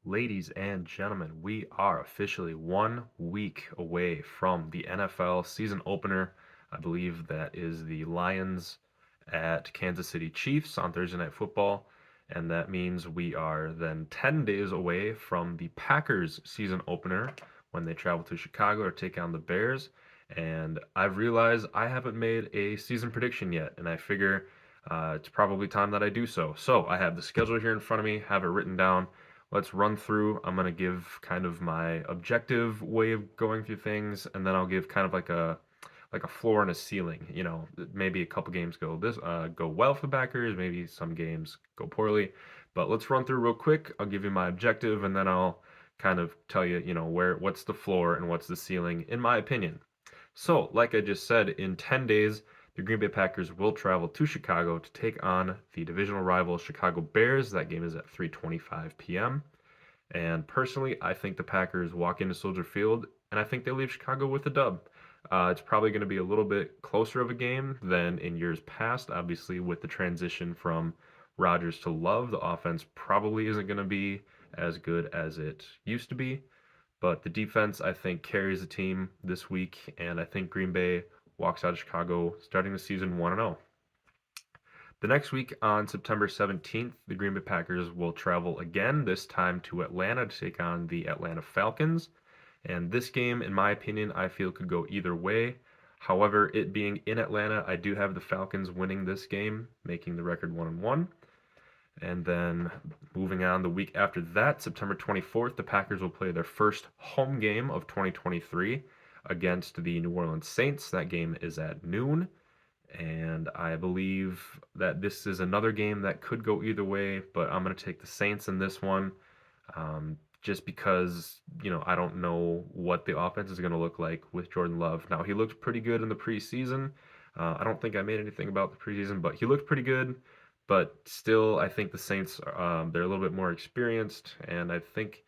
Ladies and gentlemen, we are officially 1 week away from the NFL season opener. I believe that is the Lions at Kansas City Chiefs on Thursday Night Football. And that means we are then 10 days away from the Packers season opener when they travel to Chicago to take on the Bears. And I've realized I haven't made a season prediction yet, and I figure it's probably time that I do so. So I have the schedule here in front of me, have it written down. Let's run through. I'm going to give kind of my objective way of going through things, and then I'll give kind of like a floor and a ceiling. Maybe a couple games go well for the Packers, maybe some games go poorly. But let's run through real quick. I'll give you my objective, and then I'll kind of tell you, what's the floor and what's the ceiling, in my opinion. So, like I just said, in 10 days, the Green Bay Packers will travel to Chicago to take on the divisional rival Chicago Bears. That game is at 3:25 p.m. And personally, I think the Packers walk into Soldier Field, and I think they leave Chicago with a dub. It's probably going to be a little bit closer of a game than in years past. Obviously, with the transition from Rodgers to Love, the offense probably isn't going to be as good as it used to be. But the defense, I think, carries the team this week, and I think Green Bay walks out of Chicago starting the season 1-0. The next week, on September 17th, the Green Bay Packers will travel again, this time to Atlanta to take on the Atlanta Falcons. And this game, in my opinion, I feel could go either way. However, it being in Atlanta, I do have the Falcons winning this game, making the record 1-1. And then moving on the week after that, September 24th, the Packers will play their first home game of 2023 against the New Orleans Saints. That game is at noon. And I believe that this is another game that could go either way, but I'm going to take the Saints in this one, just because, I don't know what the offense is going to look like with Jordan Love. Now, he looked pretty good in the preseason. I don't think I made anything about the preseason, but he looked pretty good. But still, I think the Saints, they're a little bit more experienced, and I think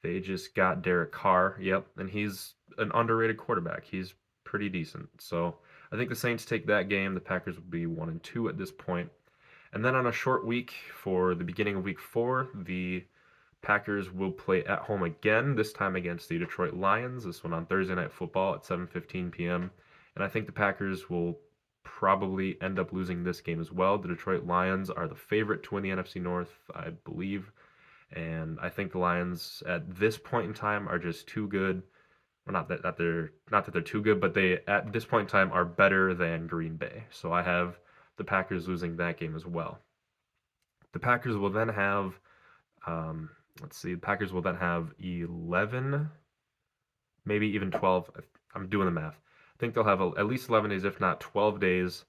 they just got Derek Carr. Yep, and he's an underrated quarterback. He's pretty decent. So I think the Saints take that game. The Packers will be 1-2 at this point. And then on a short week for the beginning of week 4, the Packers will play at home again, this time against the Detroit Lions. This one on Thursday Night Football at 7:15 p.m. And I think the Packers will probably end up losing this game as well. The Detroit Lions are the favorite to win the NFC North, I believe. And I think the Lions at this point in time are just too good. Well, not that they're too good, but they at this point in time are better than Green Bay. So I have the Packers losing that game as well. The Packers will then have um, let's see, the Packers will then have 11, maybe even 12. I'm doing the math. I think they'll have at least 11 days, if not 12 days,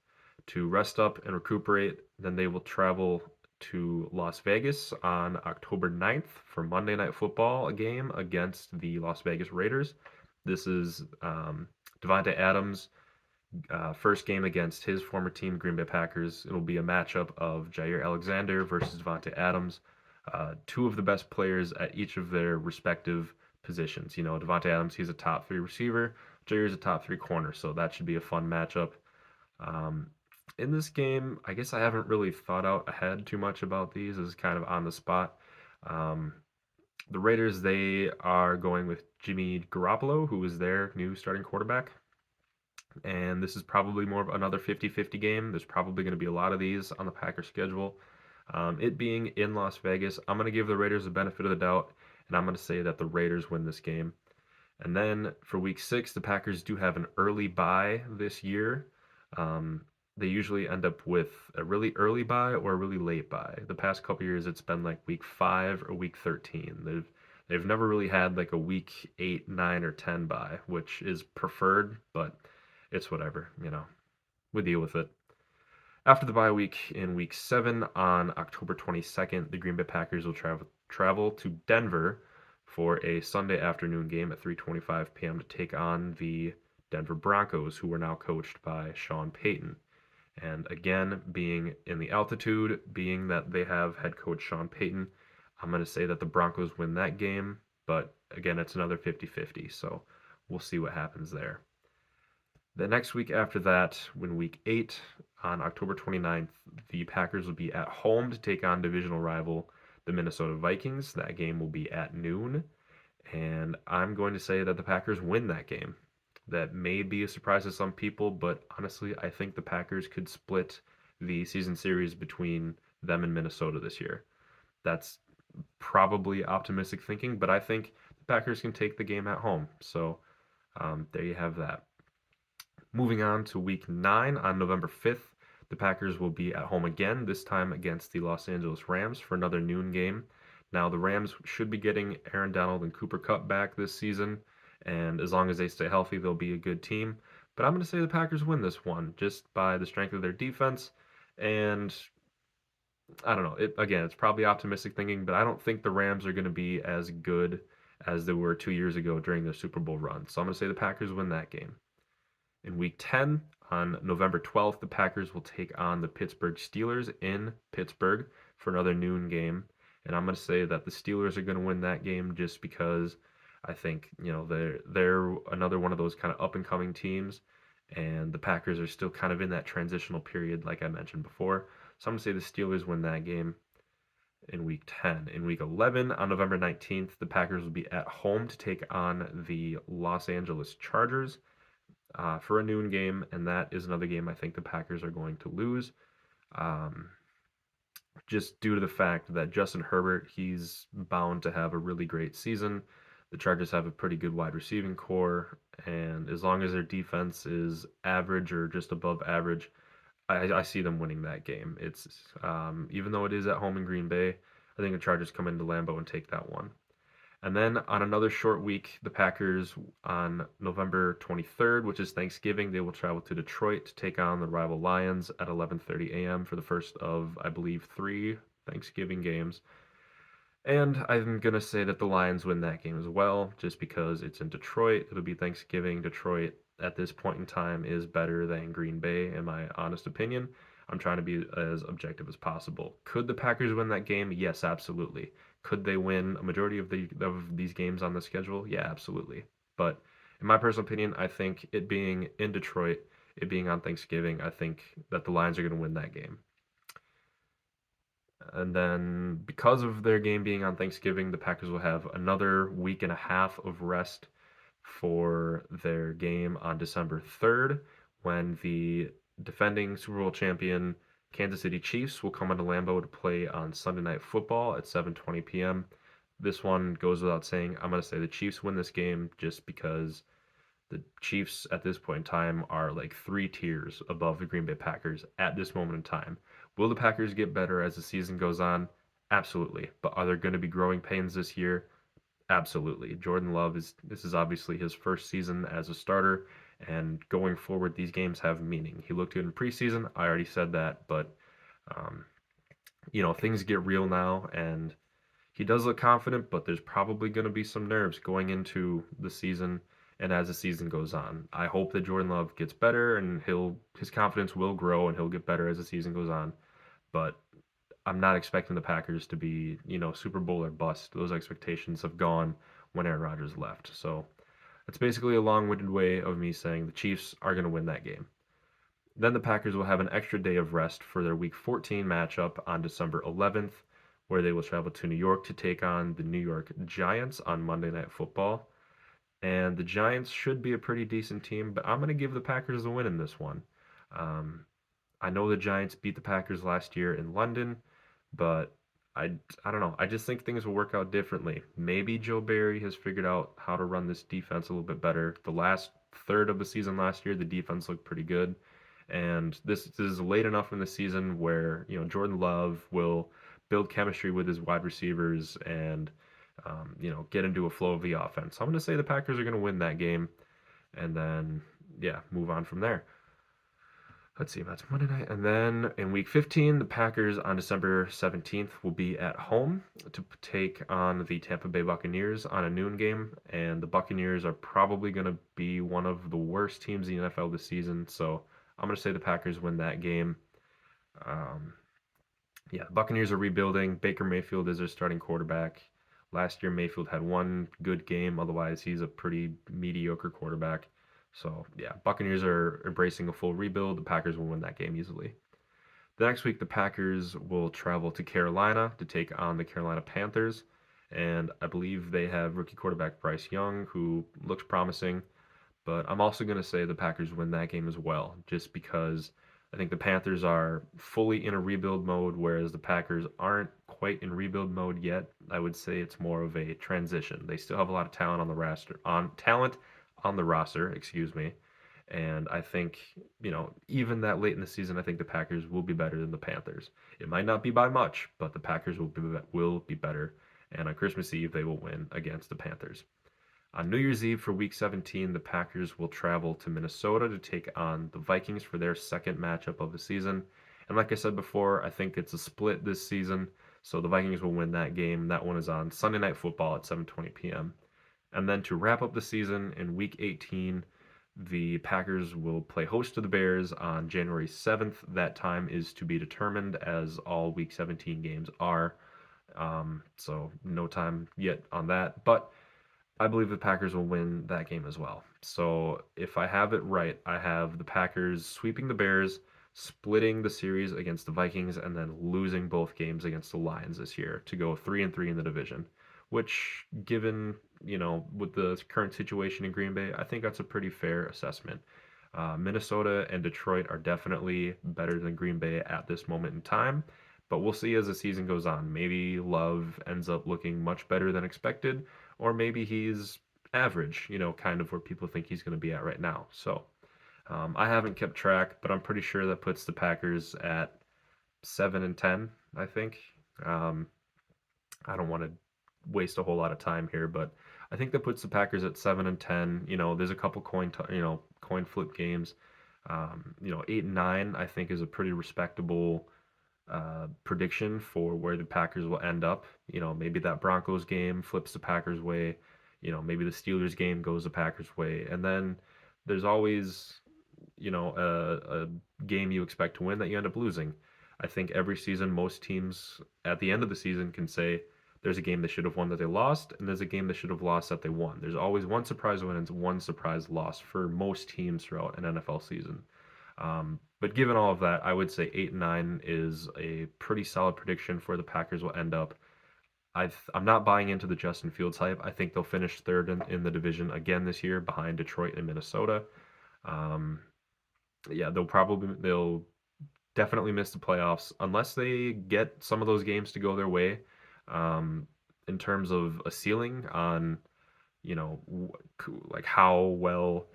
to rest up and recuperate. Then they will travel to Las Vegas on October 9th for Monday Night Football, a game against the Las Vegas Raiders. This is Davante Adams' first game against his former team, Green Bay Packers. It'll be a matchup of Jaire Alexander versus Davante Adams, two of the best players at each of their respective positions. Davante Adams, he's a top 3 receiver. Jaire's a top 3 corner, so that should be a fun matchup. Um, in this game, I guess I haven't really thought out ahead too much about these. This is kind of on the spot. Um, the Raiders, they are going with Jimmy Garoppolo, who is their new starting quarterback. And this is probably more of another 50-50 game. There's probably going to be a lot of these on the Packers schedule. It being in Las Vegas, I'm going to give the Raiders the benefit of the doubt, and I'm going to say that the Raiders win this game. And then for week 6, the Packers do have an early bye this year. Um, they usually end up with a really early bye or a really late bye. The past couple years, it's been like week 5 or week 13. They've never really had like a week 8, 9, or 10 bye, which is preferred, but it's whatever. We deal with it. After the bye week in week 7 on October 22nd, the Green Bay Packers will travel to Denver for a Sunday afternoon game at 3:25 p.m. to take on the Denver Broncos, who are now coached by Sean Payton. And again, being in the altitude, being that they have head coach Sean Payton, I'm going to say that the Broncos win that game. But again, it's another 50-50, so we'll see what happens there. The next week after that, when week 8, on October 29th, the Packers will be at home to take on divisional rival the Minnesota Vikings. That game will be at noon, and I'm going to say that the Packers win that game. That may be a surprise to some people, but honestly, I think the Packers could split the season series between them and Minnesota this year. That's probably optimistic thinking, but I think the Packers can take the game at home. So there you have that. Moving on to week 9 on November 5th, the Packers will be at home again, this time against the Los Angeles Rams for another noon game. Now, the Rams should be getting Aaron Donald and Cooper Kupp back this season, and as long as they stay healthy, they'll be a good team. But I'm going to say the Packers win this one just by the strength of their defense. And I don't know. Again, it's probably optimistic thinking, but I don't think the Rams are going to be as good as they were 2 years ago during their Super Bowl run. So I'm going to say the Packers win that game. In week 10, on November 12th, the Packers will take on the Pittsburgh Steelers in Pittsburgh for another noon game. And I'm going to say that the Steelers are going to win that game just because I think, they're another one of those kind of up and coming teams, and the Packers are still kind of in that transitional period like I mentioned before. So I'm going to say the Steelers win that game in week 10. In week 11, on November 19th, the Packers will be at home to take on the Los Angeles Chargers for a noon game, and that is another game I think the Packers are going to lose. Um, just due to the fact that Justin Herbert, he's bound to have a really great season. The Chargers have a pretty good wide receiving core, and as long as their defense is average or just above average, I see them winning that game. It's even though it is at home in Green Bay, I think the Chargers come into Lambeau and take that one. And then on another short week, the Packers on November 23rd, which is Thanksgiving, they will travel to Detroit to take on the rival Lions at 11:30 a.m. for the first of, I believe, 3 Thanksgiving games. And I'm going to say that the Lions win that game as well, just because it's in Detroit. It'll be Thanksgiving. Detroit, at this point in time, is better than Green Bay, in my honest opinion. I'm trying to be as objective as possible. Could the Packers win that game? Yes, absolutely. Could they win a majority of these games on the schedule? Yeah, absolutely. But in my personal opinion, I think it being in Detroit, it being on Thanksgiving, I think that the Lions are going to win that game. And then because of their game being on Thanksgiving, the Packers will have another week and a half of rest for their game on December 3rd when the defending Super Bowl champion Kansas City Chiefs will come into Lambeau to play on Sunday Night Football at 7:20 p.m. This one goes without saying. I'm going to say the Chiefs win this game just because the Chiefs at this point in time are like 3 tiers above the Green Bay Packers at this moment in time. Will the Packers get better as the season goes on? Absolutely. But are there going to be growing pains this year? Absolutely. Jordan Love this is obviously his first season as a starter, and going forward, these games have meaning. He looked good in preseason. I already said that, but um, things get real now, and he does look confident, but there's probably going to be some nerves going into the season and as the season goes on. I hope that Jordan Love gets better and his confidence will grow and he'll get better as the season goes on. But I'm not expecting the Packers to be, Super Bowl or bust. Those expectations have gone when Aaron Rodgers left. So it's basically a long-winded way of me saying the Chiefs are going to win that game. Then the Packers will have an extra day of rest for their Week 14 matchup on December 11th, where they will travel to New York to take on the New York Giants on Monday Night Football. And the Giants should be a pretty decent team, but I'm going to give the Packers a win in this one. Um, I know the Giants beat the Packers last year in London, but I don't know. I just think things will work out differently. Maybe Joe Barry has figured out how to run this defense a little bit better. The last third of the season last year, the defense looked pretty good. And this is late enough in the season where, Jordan Love will build chemistry with his wide receivers and, get into a flow of the offense. So I'm going to say the Packers are going to win that game and then, yeah, move on from there. Let's see, that's Monday night. And then in week 15, the Packers on December 17th will be at home to take on the Tampa Bay Buccaneers on a noon game. And the Buccaneers are probably going to be one of the worst teams in the NFL this season. So I'm going to say the Packers win that game. Yeah, the Buccaneers are rebuilding. Baker Mayfield is their starting quarterback. Last year, Mayfield had one good game. Otherwise, he's a pretty mediocre quarterback. So, yeah, Buccaneers are embracing a full rebuild. The Packers will win that game easily. The next week, the Packers will travel to Carolina to take on the Carolina Panthers. And I believe they have rookie quarterback Bryce Young, who looks promising. But I'm also going to say the Packers win that game as well, just because I think the Panthers are fully in a rebuild mode, whereas the Packers aren't quite in rebuild mode yet. I would say it's more of a transition. They still have a lot of talent on the roster, excuse me. And I think, even that late in the season, I think the Packers will be better than the Panthers. It might not be by much, but the Packers will be better. And on Christmas Eve, they will win against the Panthers. On New Year's Eve for Week 17, the Packers will travel to Minnesota to take on the Vikings for their second matchup of the season. And like I said before, I think it's a split this season, so the Vikings will win that game. That one is on Sunday Night Football at 7:20 p.m. And then to wrap up the season in Week 18, the Packers will play host to the Bears on January 7th. That time is to be determined, as all Week 17 games are. So no time yet on that. But I believe the Packers will win that game as well. So if I have it right, I have the Packers sweeping the Bears, splitting the series against the Vikings, and then losing both games against the Lions this year to go 3-3 in the division. Which, given with the current situation in Green Bay, I think that's a pretty fair assessment. Minnesota and Detroit are definitely better than Green Bay at this moment in time, but we'll see as the season goes on. Maybe Love ends up looking much better than expected, or maybe he's average, kind of where people think he's going to be at right now. So I haven't kept track, but I'm pretty sure that puts the Packers at 7-10. I think. Um, I don't want to waste a whole lot of time here, but I think that puts the Packers at 7-10. There's a couple coin flip games. 8-9 I think is a pretty respectable prediction for where the Packers will end up. Maybe that Broncos game flips the Packers' way. Maybe the Steelers game goes the Packers' way. And then there's always, a game you expect to win that you end up losing. I think every season, most teams at the end of the season can say there's a game they should have won that they lost, and there's a game they should have lost that they won. There's always one surprise win and one surprise loss for most teams throughout an NFL season. But given all of that, I would say 8-9 is a pretty solid prediction for the Packers will end up. I'm not buying into the Justin Fields hype. I think they'll finish third in the division again this year behind Detroit and Minnesota. Um, yeah, they'll definitely miss the playoffs unless they get some of those games to go their way. Um, in terms of a ceiling on, like how well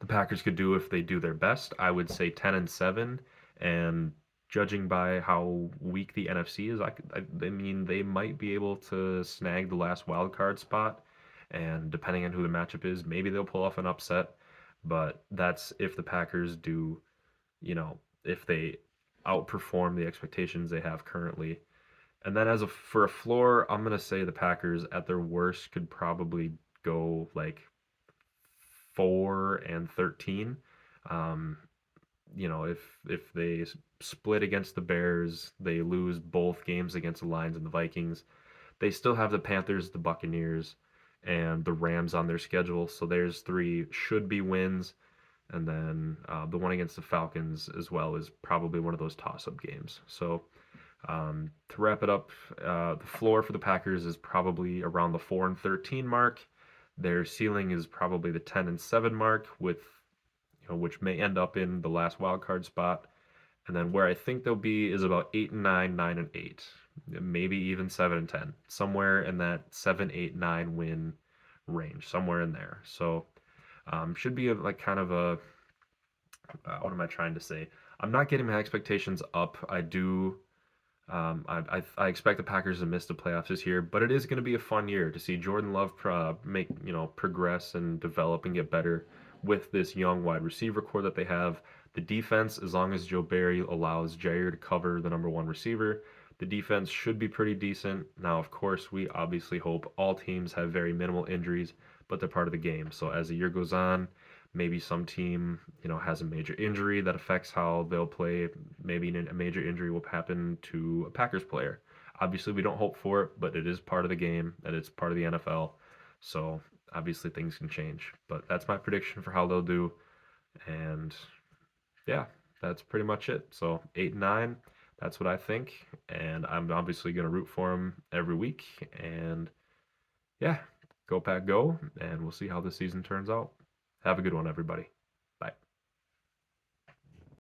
the Packers could do if they do their best, I would say 10-7. And judging by how weak the NFC is, I mean, they might be able to snag the last wild card spot. And depending on who the matchup is, maybe they'll pull off an upset. But that's if the Packers do, if they outperform the expectations they have currently. And then for a floor, I'm gonna say the Packers at their worst could probably go like 4-13. Um, if they split against the Bears, they lose both games against the Lions and the Vikings. They still have the Panthers, the Buccaneers, and the Rams on their schedule. So there's three should be wins. And then the one against the Falcons as well is probably one of those toss-up games. So to wrap it up, the floor for the Packers is probably around the 4-13 mark. Their ceiling is probably the 10-7 mark, with which may end up in the last wild card spot. And then where I think they'll be is about 8-9, 9-8, maybe even 7-10, somewhere in that 7-8-9 win range, somewhere in there. So should be like kind of a what am I trying to say? I'm not getting my expectations up. I do. I expect the Packers to miss the playoffs this year, but it is going to be a fun year to see Jordan Love progress and develop and get better with this young wide receiver core that they have. The defense, as long as Joe Barry allows Jair to cover the number one receiver, the defense should be pretty decent. Now, of course, we obviously hope all teams have very minimal injuries, but they're part of the game. So as the year goes on, maybe some team, has a major injury that affects how they'll play. Maybe a major injury will happen to a Packers player. Obviously, we don't hope for it, but it is part of the game and it's part of the NFL. So obviously things can change. But that's my prediction for how they'll do. And yeah, that's pretty much it. So 8 and 9, that's what I think, and I'm obviously going to root for them every week. And yeah, go Pack, go, and we'll see how the season turns out. Have a good one, everybody.